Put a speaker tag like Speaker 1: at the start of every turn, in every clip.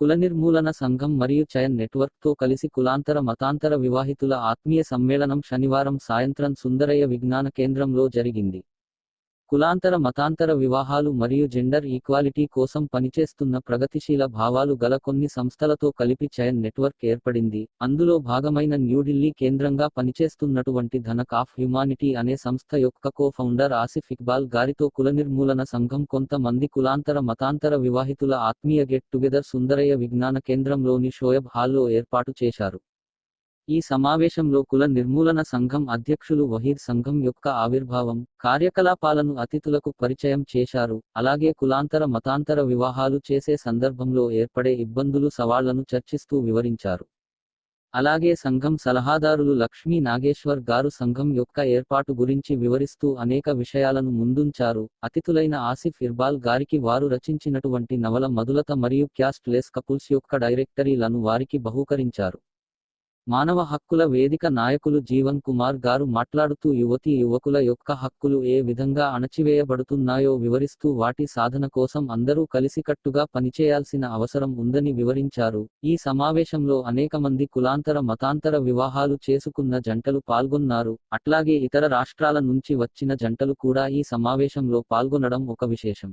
Speaker 1: కుల నిర్మూలన సంఘం మరియు చయన్ నెట్వర్క్తో కలిసి కులాంతర మతాంతర వివాహితుల ఆత్మీయ సమ్మేళనం శనివారం సాయంత్రం సుందరయ్య విజ్ఞాన కేంద్రంలో జరిగింది. కులాంతర మతాంతర వివాహాలు మరియు జెండర్ ఈక్వాలిటీ కోసం పనిచేస్తున్న ప్రగతిశీల భావాలు గల కొన్ని సంస్థలతో కలిపి చయన్ నెట్వర్క్ ఏర్పడింది. అందులో భాగమైన న్యూఢిల్లీ కేంద్రంగా పనిచేస్తున్నటువంటి ధనక్ ఆఫ్ హ్యుమానిటీ అనే సంస్థ యొక్క కో-ఫౌండర్ ఆసిఫ్ ఇక్బాల్ గారితో కుల నిర్మూలన సంఘం కొంత మంది కులాంతర మతాంతర వివాహితుల ఆత్మీయ గెట్ టుగెదర్ సుందరయ్య విజ్ఞాన కేంద్రంలోని షోయబ్ హాల్లో ఏర్పాటు చేశారు. ఈ సమావేశంలో కుల నిర్మూలన సంఘం అధ్యక్షులు వహీద్ సంఘం యొక్క ఆవిర్భావం, కార్యకలాపాలను అతిథులకు పరిచయం చేశారు. అలాగే కులాంతర మతాంతర వివాహాలు చేసే సందర్భంలో ఏర్పడే ఇబ్బందులు సవాళ్లను చర్చిస్తూ వివరించారు. అలాగే సంఘం సలహాదారులు లక్ష్మీ నాగేశ్వర్ గారు సంఘం యొక్క ఏర్పాటు గురించి వివరిస్తూ అనేక విషయాలను ముందుంచారు. అతిథులైన ఆసిఫ్ ఇర్బాల్ గారికి వారు రచించినటువంటి నవల మధులత మరియు క్యాస్ట్ లెస్ కపుల్స్ యొక్క డైరెక్టరీలను వారికి బహూకరించారు. మానవ హక్కుల వేదిక నాయకులు జీవన్ కుమార్ గారు మాట్లాడుతూ యువతీ యువకుల యొక్క హక్కులు ఏ విధంగా అణచివేయబడుతున్నాయో వివరిస్తూ వాటి సాధన కోసం అందరూ కలిసికట్టుగా పనిచేయాల్సిన అవసరం ఉందని వివరించారు. ఈ సమావేశంలో అనేక మంది కులాంతర మతాంతర వివాహాలు చేసుకున్న జంటలు పాల్గొన్నారు. అట్లాగే ఇతర రాష్ట్రాల నుంచి వచ్చిన జంటలు కూడా ఈ సమావేశంలో పాల్గొనడం ఒక విశేషం.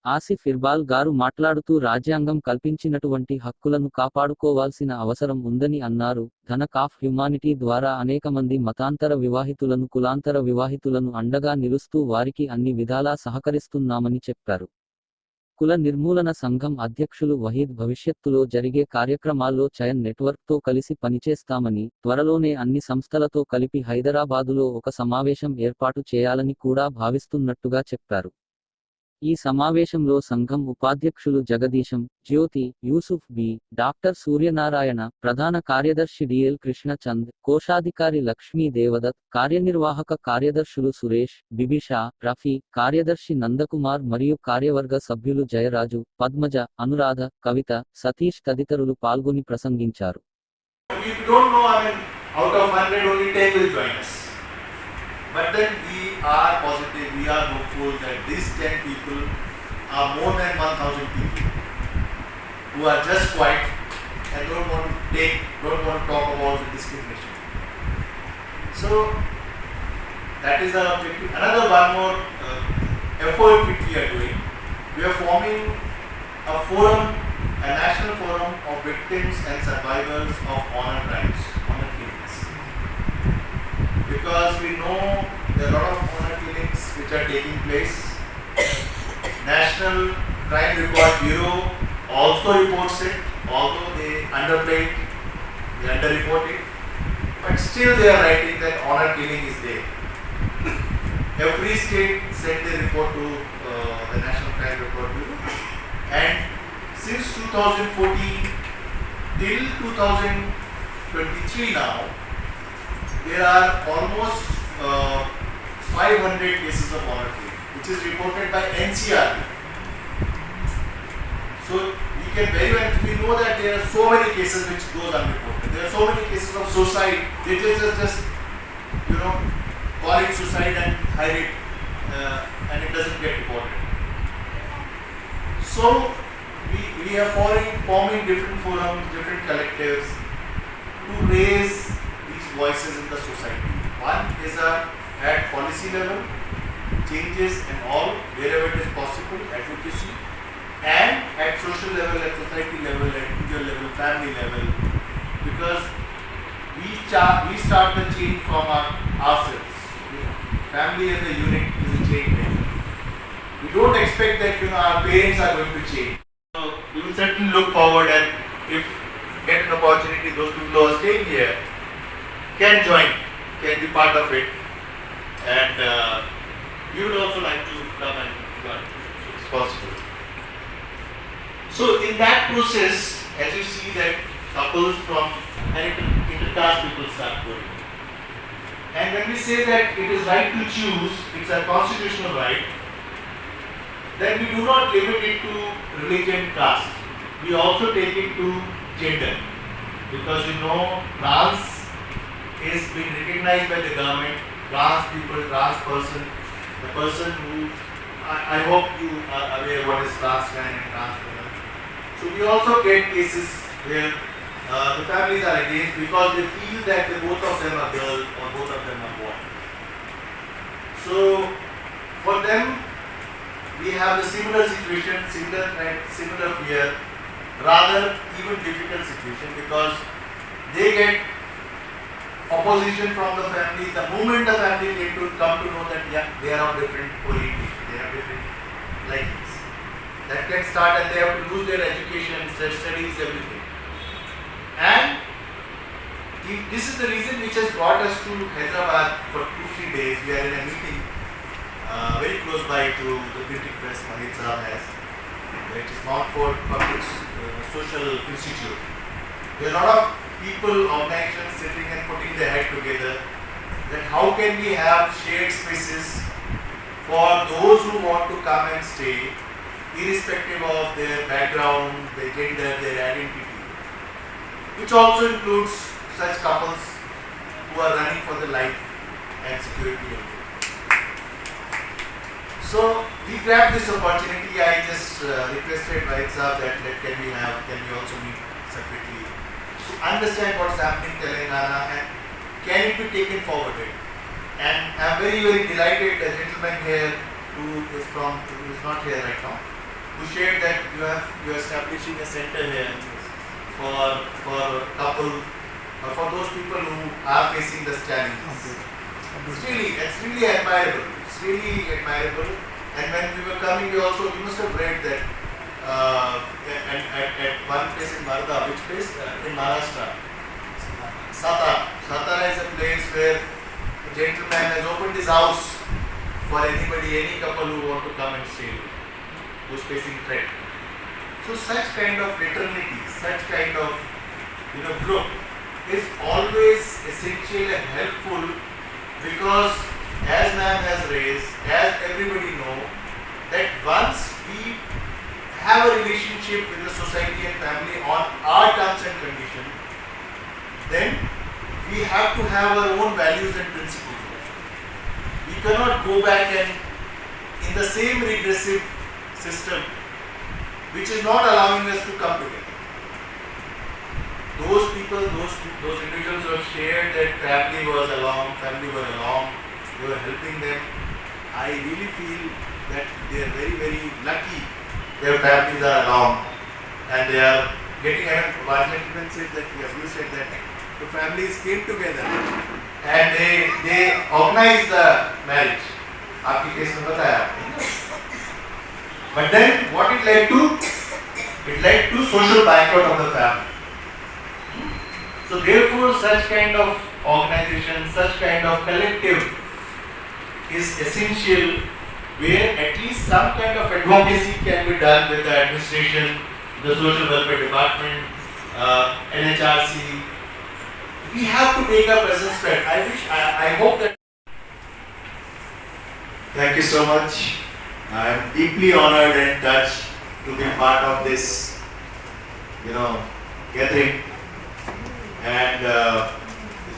Speaker 1: ఆసిఫ్ ఇర్బాల్ గారు మాట్లాడుతూ రాజ్యాంగం కల్పించినటువంటి హక్కులను కాపాడుకోవాల్సిన అవసరం ఉందని అన్నారు. ధనక్ ఆఫ్ హ్యుమానిటీ ద్వారా అనేక మంది మతాంతర వివాహితులను కులాంతర వివాహితులను అండగా నిలుస్తూ వారికి అన్ని విధాలా సహకరిస్తున్నామని చెప్పారు. కుల నిర్మూలన సంఘం అధ్యక్షులు వహీద్ భవిష్యత్తులో జరిగే కార్యక్రమాల్లో చయన్ నెట్వర్క్తో కలిసి పనిచేస్తామని, త్వరలోనే అన్ని సంస్థలతో కలిపి హైదరాబాదులో ఒక సమావేశం ఏర్పాటు చేయాలని కూడా భావిస్తున్నట్టుగా చెప్పారు. ఈ సమావేశంలో సంఘం ఉపాధ్యక్షులు జగదీశం, జ్యోతి, యూసుఫ్ బి, డాక్టర్ సూర్యనారాయణ, ప్రధాన కార్యదర్శి డిఎల్ కృష్ణచంద్, కోశాధికారి లక్ష్మీ దేవదత్, కార్యనిర్వాహక కార్యదర్శులు సురేష్, బిబిషా, రఫీ, కార్యదర్శి నందకుమార్ మరియు కార్యవర్గ సభ్యులు జయరాజు, పద్మజ, అనురాధ, కవిత, సతీష్ తదితరులు పాల్గొని ప్రసంగించారు.
Speaker 2: But then we are positive, we are hopeful that these 10 people are more than 1,000 people who are just quiet and don't want to talk about the discrimination. So that is our objective. Another one more effort which we are doing. We are forming a forum, a national forum of victims and survivors of honor crimes, honor killings. Because we know there are a lot of honor killings which are taking place. National Crime Record Bureau also reports it, although they underplay it, they underreport it, but still they are writing that honor killing is there. Every state sent their report to the National Crime Record Bureau, and since 2014 till 2023 now, there are almost 500 cases of honor killing, which is reported by NCRB. So we know that there are so many cases which goes unreported. There are so many cases of suicide. They just call it suicide and hide it, and it doesn't get reported. So we are forming different forums, different collectives to raise voices in the society. One is at policy level, changes and all, wherever it is possible, advocacy, and at social level, at society level, at individual level, family level, because we start the change from ourselves. Family as a unit is a chain maker. We don't expect that our parents are going to change. So we will certainly look forward, and if get an opportunity, those people who are staying here can join, can be part of it, and we would also like to come and join if it's possible. So in that process, as you see that couples from intercaste people start going, and when we say that it is right to choose, it's a constitutional right, then we do not limit it to religion, caste. We also take it to gender, because trans is being recognized by the government. Trans people, trans person, the person who, I hope you are aware what is trans man and trans woman. So we also get cases where the families are against because they feel that both of them are girl or both of them are boy. So for them, we have the similar situation, similar threat, similar fear, rather even difficult situation because they get opposition from the family. The moment the family came to come to know that yeah, they are of different orientation, they have different likings. That can start and they have to lose their education, their studies, everything. And this is the reason which has brought us to Hyderabad for 2-3 days. We are in a meeting very close by to the printing press Mahit Sahab has. It is Mountford Public Social Institute. There are a lot of people, organizations sitting and putting their head together that how can we have shared spaces for those who want to come and stay irrespective of their background, their gender, their identity, which also includes such couples who are running for their life and security. So we grabbed this opportunity. I just requested Vahid Sahab that can we also meet separately to understand what's happening in Telangana and can it be taken forward. And I'm very delighted the gentleman here who is not here right now, who shared that you are establishing a center here for couple or for those people who are facing this challenge. It's really admirable. It's really admirable. And when we were coming, you must have read that at one place in Varda, which place? In Maharashtra. Satara is a place where a gentleman has opened his house for anybody, any couple who want to come and stay, who's facing threat. So such kind of fraternity, such kind of group is always essential and helpful because as ma'am has raised, as everybody know, that once we have a relationship with the society and family on our terms and conditions, then we have to have our own values and principles also. We cannot go back and in the same regressive system which is not allowing us to come together. Those people, those individuals who have shared that family was along, they were helping them. I really feel that they are very lucky their families are along and they are getting, one gentleman said that, you said that the families came together and they organized the marriage. आपकी case में बताया आपने. But then what it led to? It led to social boycott of the family. So therefore such kind of organization, such kind of collective is essential where at least some kind of advocacy can be done with the administration, the social welfare department, NHRC. We have to make our presence felt. I hope that.
Speaker 3: Thank you so much. I am deeply honored and touched to be part of this, gathering. And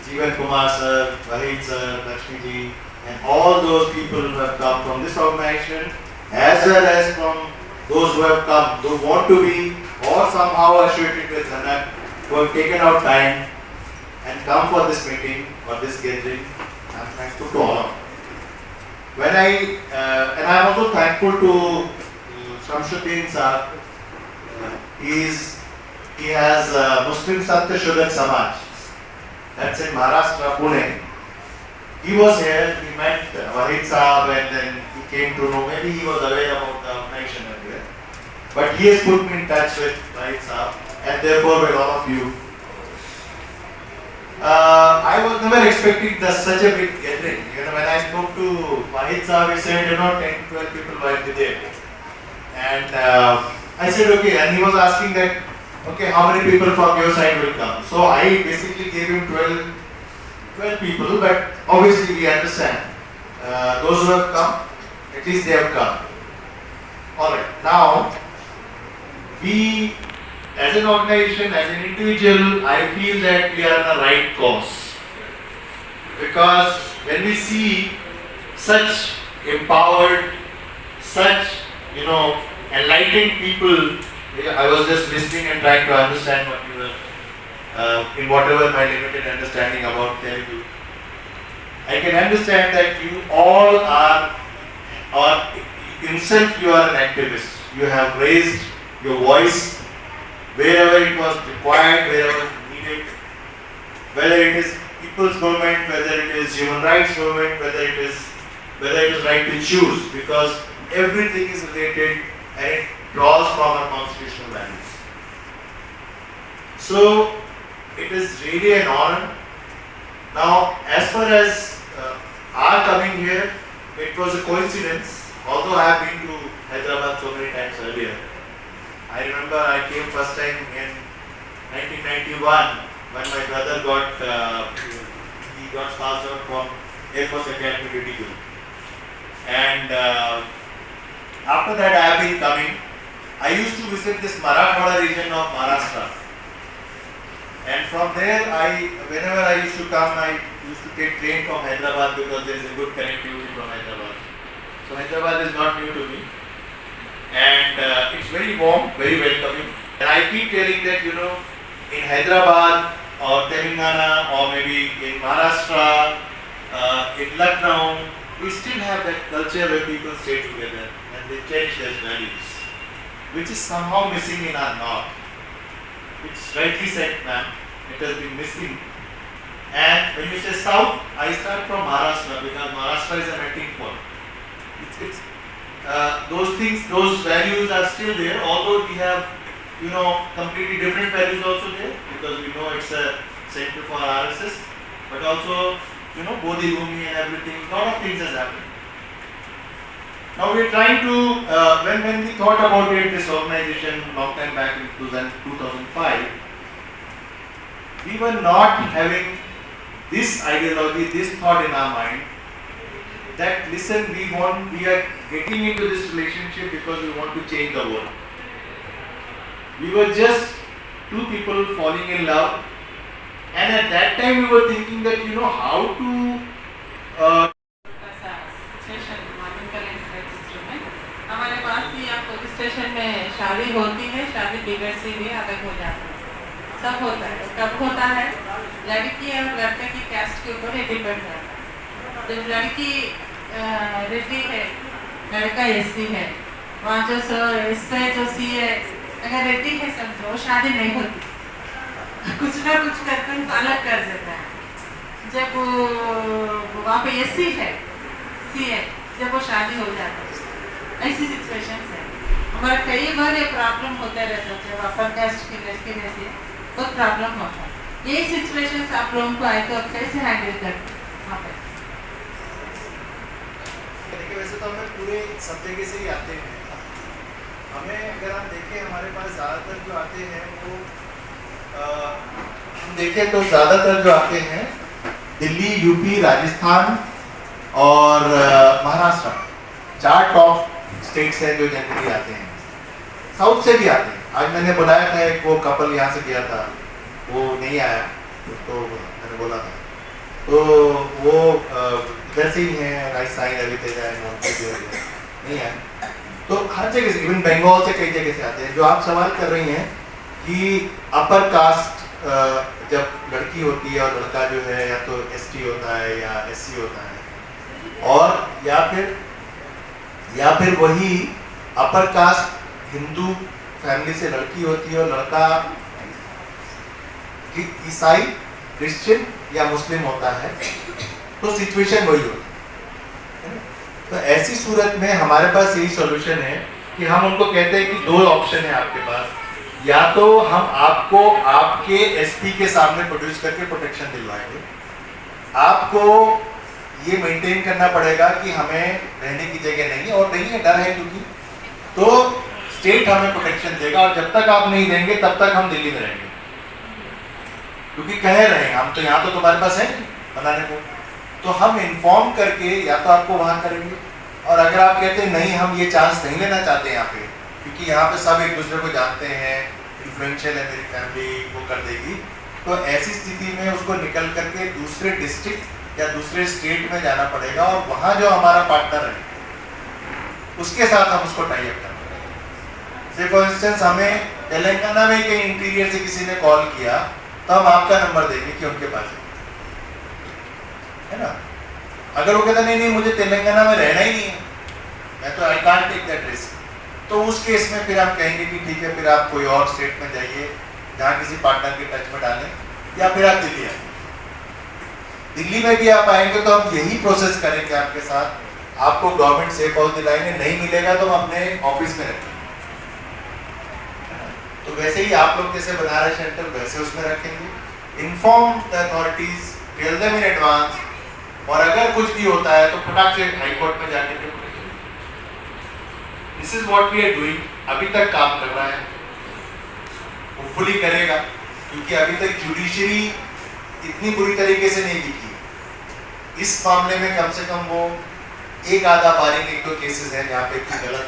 Speaker 3: Jeevan Kumar sir, Vahid sir, Lakshmi ji, and all those people who have come from this organization, as well as from those who have come, who want to be or somehow associated with Dhanak, who have taken out time and come for this meeting or this gathering. I am thankful to all of them. And I am also thankful to Shamsuddin sir. He has Muslim Satya Shuddhat Samaj. That's in Maharashtra, Pune. He was here, he met Vahid Sahab and then he came to know, maybe he was aware about the organization earlier. But he has put me in touch with Vahid Sahab and therefore with all of you. I was never expecting such a big gathering. When I spoke to Vahid Sahab, he said, 10 to 12 people might be there. And I said, okay, and he was asking that, okay, how many people from your side will come? So I basically gave him 12 people, but obviously we understand. Those who have come, at least they have come. Alright, now, we as an organization, as an individual, I feel that we are on the right course. Because when we see such empowered, such enlightened people I was just listening and trying to understand what you were, in whatever my limited understanding about Telugu. I can understand that you all are, or himself you are an activist. You have raised your voice wherever it was required, wherever needed, whether it is people's movement, whether it is human rights movement, whether it is right to choose, because everything is related and it draws from our constitutional values. So it is really an honor. Now, as far as our coming here, it was a coincidence. Although I have been to Hyderabad so many times earlier, I remember I came first time in 1991 when my brother got passed out from Air Force Academy Duty. And after that I have been coming. I used to visit this Marathwada region of Maharashtra. And from there, whenever I used to come, I used to take train from Hyderabad because there is a good connectivity from Hyderabad. So Hyderabad is not new to me. And it's very warm, very welcoming. And I keep telling that, in Hyderabad or Telangana or maybe in Maharashtra, in Lucknow, we still have that culture where people stay together and they cherish their values, which is somehow missing in our north. It's rightly said, ma'am, it has been missing. And when you say south, I start from Maharashtra because Maharashtra is a melting pot. Those things, those values are still there, although we have, completely different values also there, because we know it's a center for RSS, but also, Bodhi Bhumi and everything, a lot of things has happened. Now we are trying to, when we thought about it, this organization long time back in 2005, we were not having this ideology, this thought in our mind, that listen, we are getting into this relationship because we want to change the world. We were just two people falling in love, and at that time we were thinking that how to
Speaker 4: हमारे पास ही यहाँ police station में शादी होती है, शादी बिगड़ती भी अलग हो जाती है, सब होता है। कब होता है? लड़की और लड़के की कास्ट के ऊपर डिपेंड करता है। जब लड़की रेडी है, लड़का एससी है, वहाँ जो सी है, अगर रेडी है समझो, शादी नहीं होती, कुछ ना कुछ करके अलग कर देता है। जब वहाँ पे एससी है, सी है, जब वो शादी हो जाती है, ऐसी सिचुएशन है। हमारा कई बार ये प्रॉब्लम होता रहता है, जब अपर कास्ट की लड़की रहती है बहुत प्रॉब्लम होता है। ये सिचुएशन आप लोगों को आए तो आप कैसे हैंडल करते हैं?
Speaker 2: देखिए, वैसे तो हमें पूरे सब जगह से ही आते हैं। हमें अगर हम देखें, हमारे पास ज़्यादातर जो आते हैं वो हम देखें तो ज़्यादातर जो आते हैं दिल्ली, यूपी, राजस्थान और महाराष्ट्र, 4 टॉप स्टेट्स हैं जो जनरली आते हैं। साउथ से भी आते हैं। आज मैंने बुलाया था, एक वो कपल यहाँ से गया था, वो नहीं आया, उसको मैंने बोला था, तो वो इधर से ही हैं, राजस्थान रवितेजा नहीं आए। तो हर जगह से, इवन बंगाल से कई जगह से आते हैं। जो आप सवाल कर रही हैं कि अपर कास्ट जब लड़की होती है और लड़का जो है या तो एसटी होता है या एससी होता है, और या फिर वही अपर कास्ट हिंदू फैमिली से लड़की होती है और लड़का ईसाई, क्रिश्चियन या मुस्लिम होता है, तो सिचुएशन वही होती है। तो ऐसी सूरत में हमारे पास यही सॉल्यूशन है कि हम उनको कहते हैं कि 2 ऑप्शन है आपके पास, या तो हम आपको आपके एसपी के सामने प्रोड्यूस करके प्रोटेक्शन दिलवाएंगे। आपको ये मेंटेन करना पड़ेगा कि हमें रहने की जगह नहीं है, और नहीं है, डर है क्योंकि, तो स्टेट हमें प्रोटेक्शन देगा, और जब तक आप नहीं देंगे तब तक हम दिल्ली में रहेंगे, क्योंकि कह रहे हैं हम तो यहाँ तो तुम्हारे पास है बनाने को, तो हम इन्फॉर्म करके या तो आपको वहाँ करेंगे, और अगर आप कहते हैं नहीं हम ये चांस नहीं लेना चाहते यहाँ पे, क्योंकि यहाँ पे सब एक दूसरे को जानते हैं, इन्फ्लुएंशियल है मेरी फैमिली, वो कर देगी, तो ऐसी स्थिति में उसको निकल करके दूसरे डिस्ट्रिक्ट या दूसरे स्टेट में जाना पड़ेगा, और वहाँ जो हमारा पार्टनर है उसके साथ हम उसको टाई अप करना पड़ेगा।
Speaker 3: से फॉर इंस्टेंस हमें तेलंगाना में के इंटीरियर से किसी ने कॉल किया तो हम आपका नंबर देंगे कि उनके पास है ना। अगर वो कहता नहीं नहीं मुझे तेलंगाना में रहना ही नहीं है, मैं तो I can't take that risk, तो उस केस में फिर हम कहेंगे कि ठीक है फिर आप कोई और स्टेट में जाइए जहाँ किसी पार्टनर के टच में डालें, या फिर आप दिल्ली आए। दिल्ली में भी आप आएंगे तो हम यही प्रोसेस करेंगे आपके साथ, आपको गवर्नमेंट सेफ हाउस दिलाएंगे, नहीं मिलेगा तो हम अपने ऑफिस में रखेंगे। तो वैसे ही आप लोग जैसे बना रहे शेल्टर वैसे उसमें रखेंगे, inform the authorities, tell them in advance, और अगर कुछ भी होता है तो फटाक से हाई कोर्ट में जाके this is what we are doing. अभी तक काम कर रहा है, होपफुली करेगा, क्योंकि अभी तक जुडिशरी इतनी बुरी तरीके से नहीं दिखी। इस मामले में कम से कम वो एक आधा बारिंग एक दो केसेस हैं जहाँ पे कोई गलत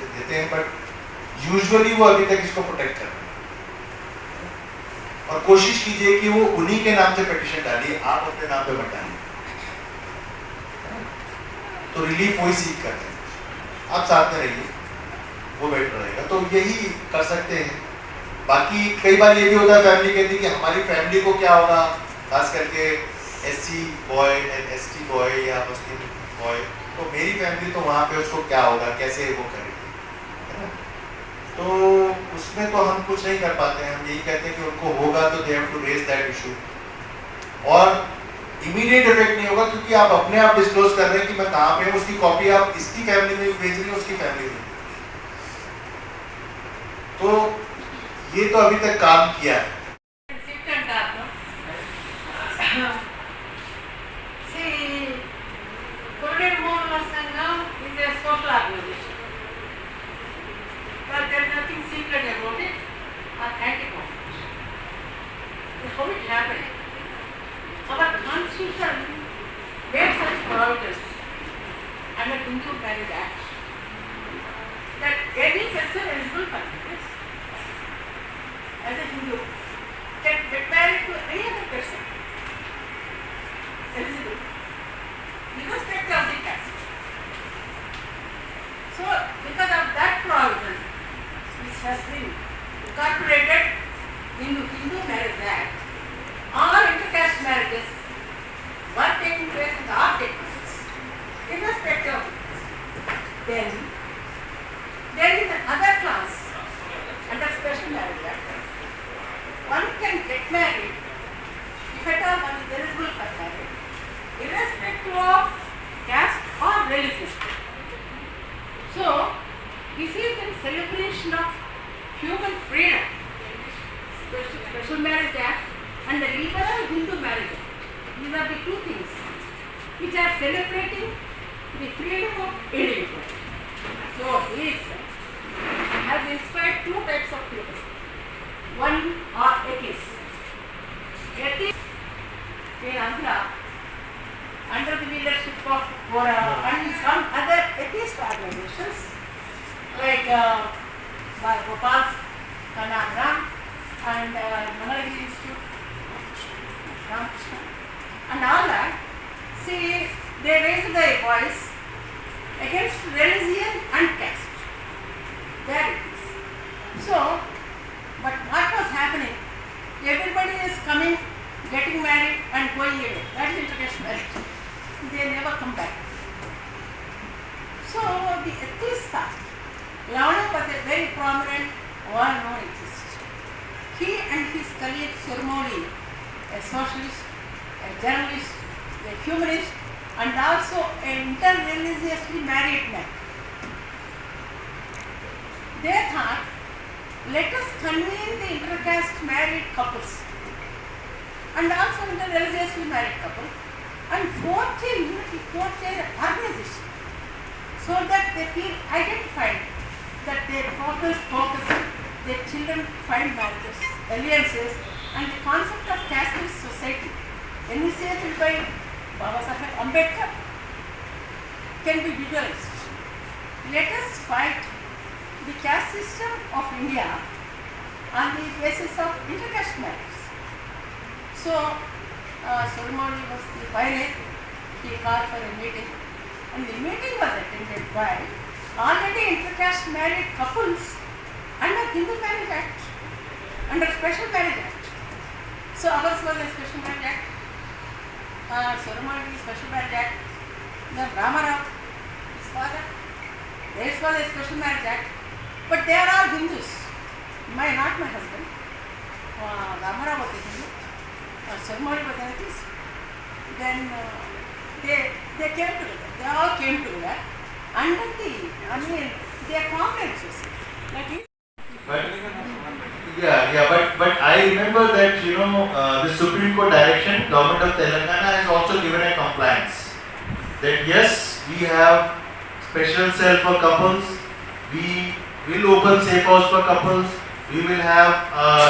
Speaker 3: देते हैं, बट यूजुअली वो अभी तक इसको प्रोटेक्ट कर रहे हैं। और कोशिश कीजिए कि वो उन्हीं के नाम से पिटीशन डालिए, आप अपने नाम पे मत डालिए, तो रिलीफ वही सीख करते हैं। आप साथ में रहिए, वो बेटर रहेगा, तो यही कर सकते हैं। बाकी कई बार ये भी होता है, फैमिली कहती है कि हमारी फैमिली को क्या होगा, खास करके SC boy and ST boy या मुस्लिम बॉय, तो मेरी फैमिली तो वहाँ पे उसको क्या होगा, कैसे वो करेगी, है ना। तो उसमें तो हम कुछ नहीं कर पाते हैं, हम यही कहते हैं कि उनको होगा तो they have to raise that issue, और इमीडिएट इफेक्ट नहीं होगा क्योंकि आप अपने आप डिस्क्लोज कर रहे हैं कि मैं कहाँ पे हूँ, उसकी कॉपी आप इसकी फैमिली में भेज रही हैं, उसकी फैमिली में। तो ये तो अभी तक काम किया है।
Speaker 5: How it happened? Our constitution made such provisions under Hindu Marriage Act that any person eligible for this as a Hindu can get married to any other person eligible, irrespective of the caste. So, because of that provision, which has been incorporated in the Hindu Marriage Act, all intercaste marriages were taking place in the articles, irrespective of it. Then, there is another class under Special Marriage Act. One can get married if at all one is eligible for marriage, irrespective of caste or religion. So, this is a celebration of human freedom. Special Marriage Act and the liberal Hindu marriage act. These are the two things which are celebrating the freedom of individual. So this has inspired two types of people. One are atheists. Atheists in Andhra, under the leadership of Vora and some other atheist organizations like by Gopal Kanagram and Manali Institute, Ramakrishna, and all that, see, they raised their voice against religion and caste. There it is. So, but what was happening? Everybody is coming, getting married and going away. That is intercaste marriage. They never come back. So, the atheists thought, Ravana was a very prominent, well-known atheist. He and his colleague Surmoli, a socialist, a journalist, a humanist, and also an interreligiously married man. They thought, let us convene the intercaste married couples and also interreligiously married couple and forge a unity, forge an organization so that they feel identified, that their focus, their children find marriages, alliances, and the concept of casteist society initiated by Baba Saheb Ambedkar can be visualized. Let us fight the caste system of India on the basis of intercaste marriage. So, Solomoni was the pioneer. He called for a meeting, and the meeting was attended by already intercaste married couples under Hindu Marriage Act, under Special Marriage Act. So ours was a Special Marriage Act, Ceremony Special Marriage Act, then Ramarao, his father, theirs was a Special Marriage Act, but they are all Hindus. Not my husband. Ramarao was a Hindu, Ceremony was atheist. Then they came together. They all came together under they formed a society. That is.
Speaker 3: But I remember that the Supreme Court direction, Government of Telangana has also given a compliance that yes, we have special cell for couples, we will open safe house for couples, we will have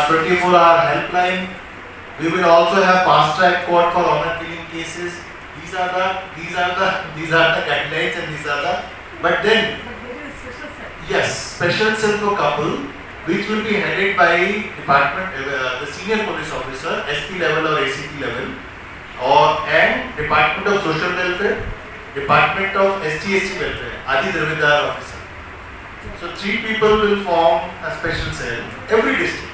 Speaker 3: 24-hour helpline, we will also have fast track court for honor killing cases. These are the guidelines and these are the. But then, yes, special cell for couple, which will be headed by department, the senior police officer, SP level or ACP level, and Department of Social Welfare, Department of ST Welfare, Adi Dravidar officer. So 3 people will form a special cell every district,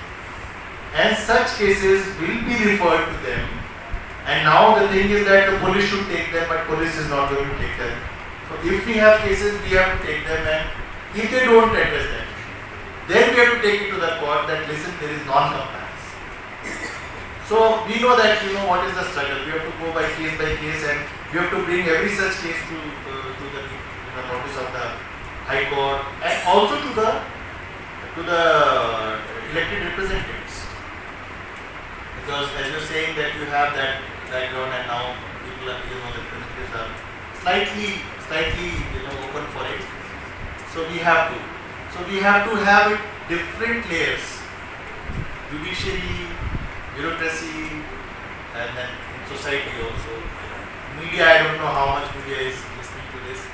Speaker 3: and such cases will be referred to them. And now the thing is that the police should take them, but police is not going to take them. So if we have cases, we have to take them, and if they don't address them, then we have to take it to the court that listen, there is non-compliance. So we know that what is the struggle. We have to go by case, and we have to bring every such case to the notice of the High Court, and also to the elected representatives. Because as you're saying that you have that background, and now people are, the representatives are slightly open for it. So we have to have it different layers, judiciary, bureaucracy, and then in society also. Media, I don't know how much media is listening to this.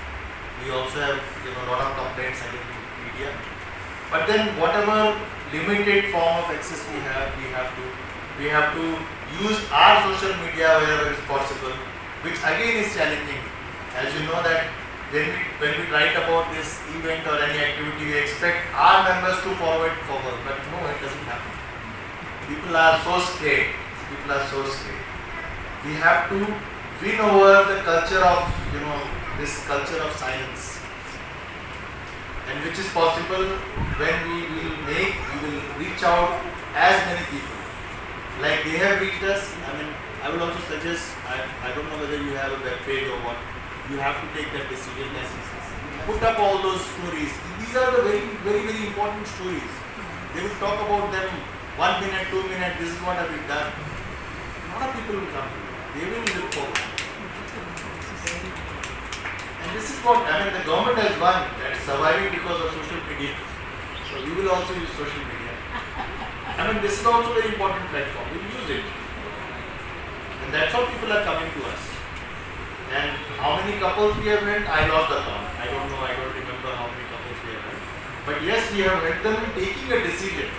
Speaker 3: We also have a lot of complaints against media. But then whatever limited form of access we have to use our social media wherever is possible, which again is challenging. As you know that when we write about this event or any activity, we expect our members to forward, but no, it doesn't happen. People are so scared. We have to win over the culture of, this culture of silence. And which is possible when we will reach out as many people. Like they have reached us. I will also suggest, I don't know whether you have a web page or what. You have to take that decision. Put up all those stories. These are the very, very, very important stories. They will talk about them 1 minute, 2 minutes. This is what have we done. A lot of people will come. They will look forward. And this is what the government has won. That's surviving because of social media. So we will also use social media. This is also a very important platform. We will use it. And that's how people are coming to us. And how many couples we have met, I lost the count. I don't remember how many couples we have met. But yes, we have met them taking a decision,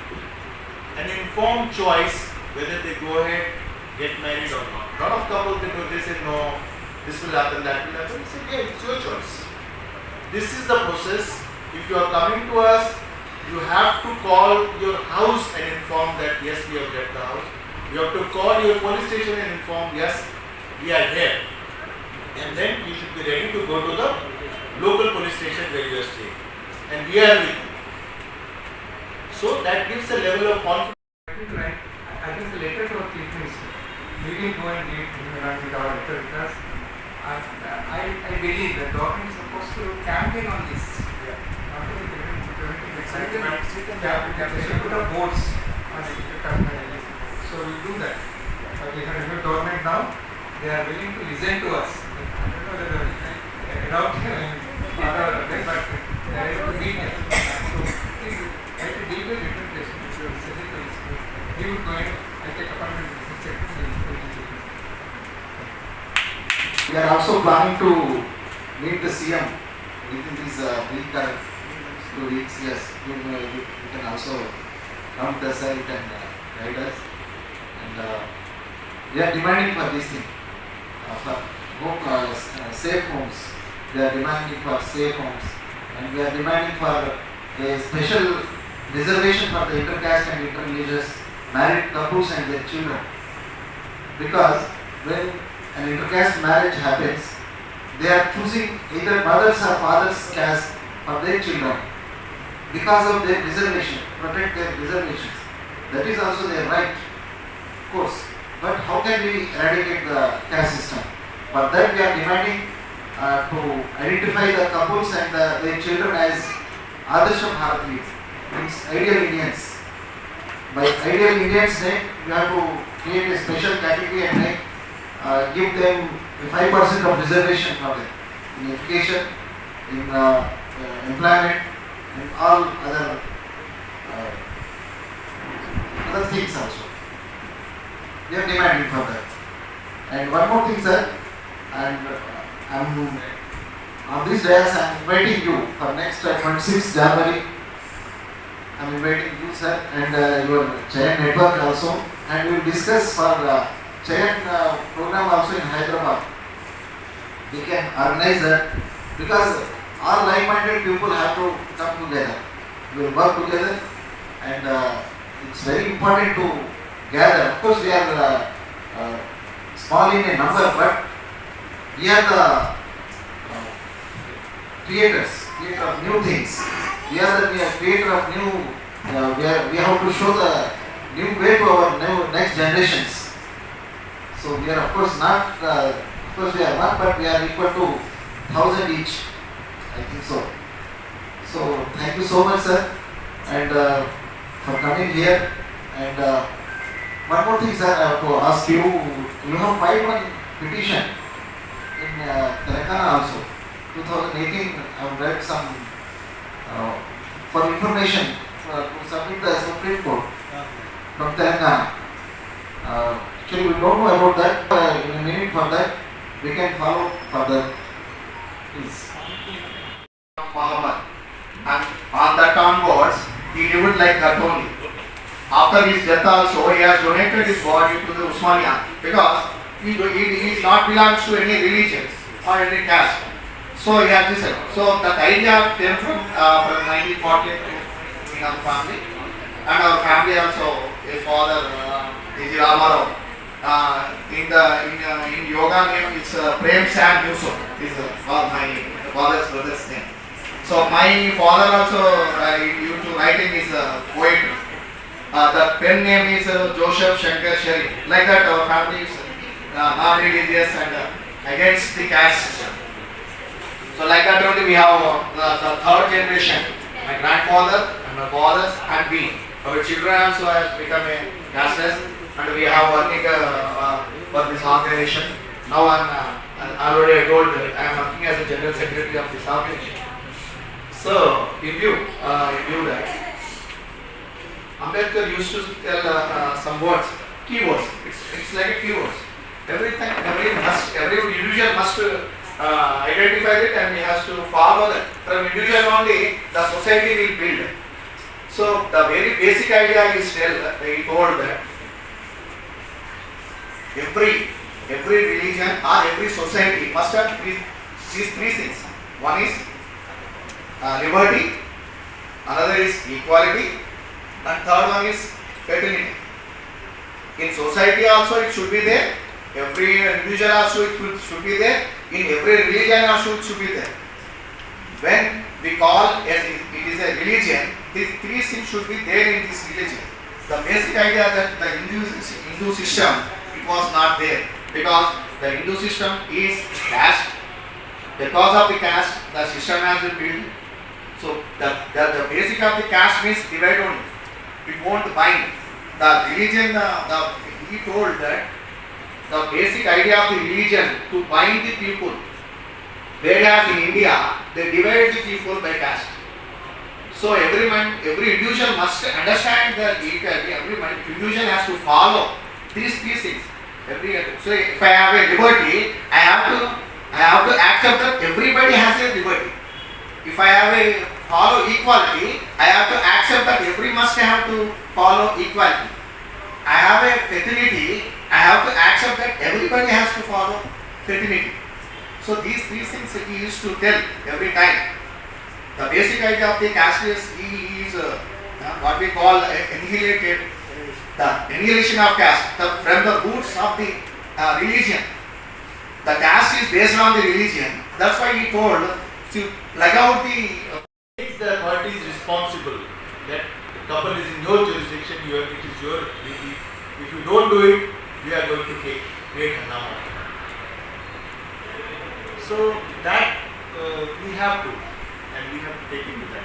Speaker 3: an informed choice whether they go ahead, get married or not. A lot of couples, they say no, this will happen, that will happen. We say, yeah, it's your choice. This is the process. If you are coming to us, you have to call your house and inform that yes, we have left the house. You have to call your police station and inform, yes, we are here. And then you should be ready to go to the local police station where you are staying. And we are with you. So that gives a level of confidence.
Speaker 6: Right. I think the letter to our chief minister, we will go and read with our letter because I believe the government is supposed to campaign on this. Yeah. Not only preventing excitement, they should put up boards on it. So we do that. But we have a new government now, they are willing to listen to us. I don't know whether they adopt part of them, but they are able to meet us. So please, I have to deal with representation. He would go and I take appointment with the
Speaker 7: We are also planning to meet the CM within these week or 2 weeks. Yes, you can also come to the site and guide us. And we are demanding for this thing, for safe homes. They are demanding for safe homes, and we are demanding for a special reservation for the intercaste and interreligious married couples and their children. Because when an intercaste marriage happens, they are choosing either mother's or father's caste for their children because of their reservation, protect their reservations. That is also their right, of course. But how can we eradicate the caste system? For that we are demanding to identify the couples and their children as Adarsha Bharati, means ideal Indians. By ideal Indians name, we have to create a special category and name, give them 5% of reservation for them in education, in employment, and all other things also. We are demanding for that. And one more thing, sir, and on this day I am inviting you for next 26th January. I am inviting you, sir, and your Chayan network also, and we will discuss for Chayan program also in Hyderabad. We can organize that because all like-minded people have to come together. We will work together, and it's very important to gather. Of course, we are small in a number, but we are the creators of new things. We are the creator of new. We have to show the new way to our next generations. So we are of course not. Of course, we are one, but we are equal to 1,000 each. I think so. So thank you so much, sir, and for coming here. And one more thing, sir, I have to ask you. You have filed one petition in Telangana also. 2018, I have read some for information to submit the Supreme Court from Telangana. Actually, we don't know about that. In a minute for that, we can follow further. Please.
Speaker 2: Muhammad, and on that onwards, he lived like that only. After his death also, he has donated his body to the Usmania because he is not belongs to any religion or any caste. So he has this. So that idea came from 1940 in our family, and our family also. His father is Ramarao. In yoga name it's Prem Sam Yusuf. Is my father's brother's name. So my father also used to writing his poetry. The pen name is Joseph Shankar Sharif. Like that, our family is non-religious and against the caste system. So like that only we have the third generation. My grandfather and my fathers and we. Our children also has become a casteless, and we have working for this organization. Now I already told I am working as a general secretary of this organization. So in view that Ambedkar used to tell some words, keywords. It's like a keywords. Every individual must identify it, and he has to follow that. From individual only, the society will build. So the very basic idea is he told that every religion or every society must have these three things. One is liberty, another is equality, and third one is fraternity. In society also it should be there. Every individual also it should be there. In every religion also it should be there. When we call it is a religion, these three things should be there in this religion. The basic idea that the Hindu system, it was not there because the Hindu system is caste. Because of the caste, the system has been built. So the basic of the caste means divide only. It won't bind. The religion, he told that the basic idea of the religion to bind the people. Whereas in India, they divide the people by caste. So every individual must understand that every individual has to follow these things. So if I have a liberty, I have to accept that everybody has a liberty. If I have a follow equality, I have to accept that every must have to follow equality. I have a fraternity, I have to accept that everybody has to follow fraternity. So these three things he used to tell every time. The basic idea of the caste is he is
Speaker 7: what we call annihilated, the annihilation of caste from the roots of the religion. The caste is based on the religion. That's why he told to plug out the
Speaker 2: Makes the authorities responsible that the couple is in your jurisdiction, it is your duty. If you don't do it, we are going to create hangama. So that we have to, and we have to take into that.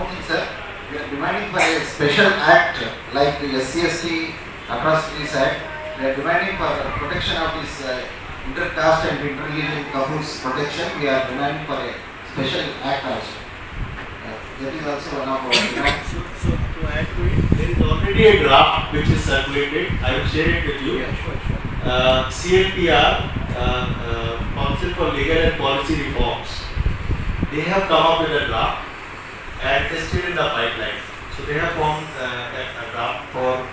Speaker 7: Okay, sir, we are demanding for a special act like the SC/ST Atrocities Act. We are demanding for protection of this intercaste and interreligion couples protection. We are demanding for a special act also. That is also one of our demands.
Speaker 2: So to add to it, there is already a draft which is circulated. I will share it with you. CLPR, Council for Legal and Policy Reforms, they have come up with a draft and it is still in the pipeline. So they have formed a draft for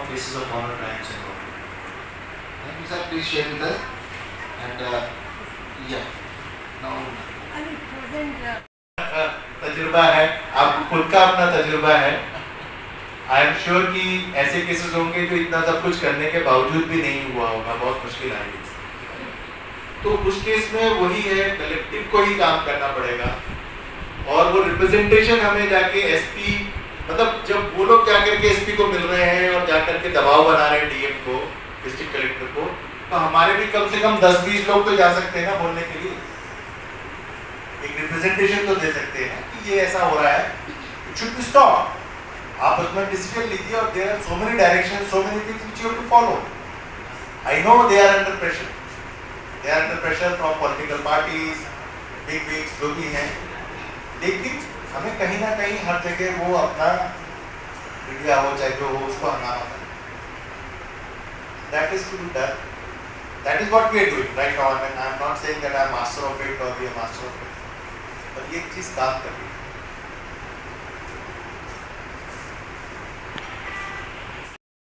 Speaker 2: cases of honor crimes and all.
Speaker 7: Thank you, sir. Please share with us. And yeah, now.
Speaker 3: तजुर्बा है, आपको खुद का अपना तजुर्बा है. I am sure कि ऐसे केसेस होंगे जो इतना सब कुछ करने के बावजूद भी नहीं हुआ होगा, बहुत मुश्किल आएगी. तो उस केस में वही है, कलेक्टिव को ही काम करना पड़ेगा. और वो रिप्रेजेंटेशन हमें जाके एसपी, मतलब जब वो लोग जाकर के एसपी को मिल रहे हैं और जाकर के दबाव बना रहे हैं डीएम को, डिस्ट्रिक्ट कलेक्टर को, तो हमारे भी कम से कम 10-20 लोग तो जा सकते हैं ना बोलने के लिए. एक रिप्रेजेंटेशन तो दे सकते हैं कि ये ऐसा हो रहा है, इट शुड बी स्टॉप. आप उसमें डिसीजन लीजिए और there are so many direction, so many things which you have to follow. I know they are under pressure from political parties, big wigs जो भी हैं, लेकिन हमें कहीं ना कहीं हर जगह वो अपना मीडिया हो चाहे जो हो उसको हंगामा करना. That is to be done. That is what we are doing right now. I am not saying that I am master of it or we are master of it. पर ये चीज काम कर रही है.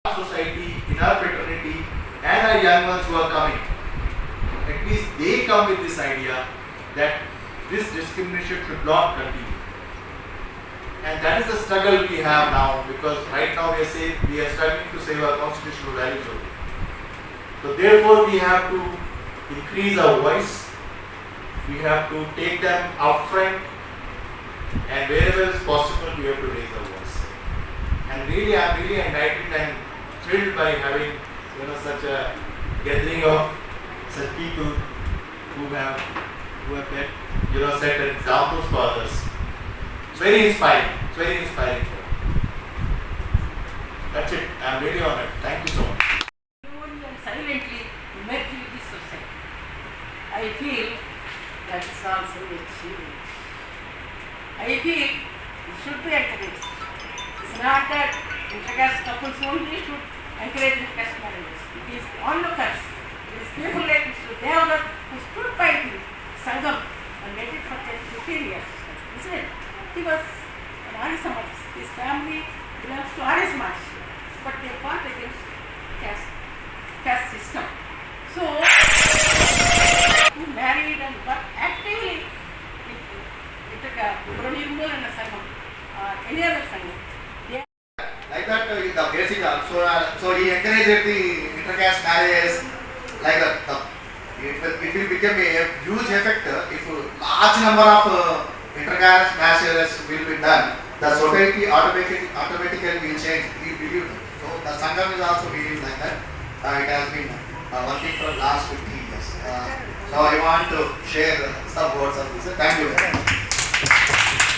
Speaker 2: Our society, in our fraternity, and our young ones who are coming, at least they come with this idea that this discrimination should not continue. And that is the struggle we have now, because right now we are struggling to save our constitutional values only. So therefore we have to increase our voice, we have to take them out front, and wherever is possible we have to raise our voice. And really I am really enlightened and thrilled by having such a gathering of such people who have set examples for others. It's very inspiring. It's very inspiring. That's it. I am really honored. Thank you so much.
Speaker 5: Slowly and silently merge with this society. I feel that is also a achievement. I feel it should be encouraged. It's not that intercaste couples only should encourage intercaste marriages. It is onlookers. It is people like Mr. Devagar who stood by the Sangam and made it for 10-15 years. Isn't it? He was an Arya Samaj. His family belongs to Arya Samaj. But they fought against caste system. So, he married and got actively with Brahminical and Sangam or any other Sangam.
Speaker 7: Like that, the basic so he encouraged the intercaste marriages like that. It will become a huge effect if large number of intercaste marriages will be done. The society automatically will change. We believe. So the Sangam is also believed like that. It has been working for the last 50 years. So I want to share some words of this. Thank you very much.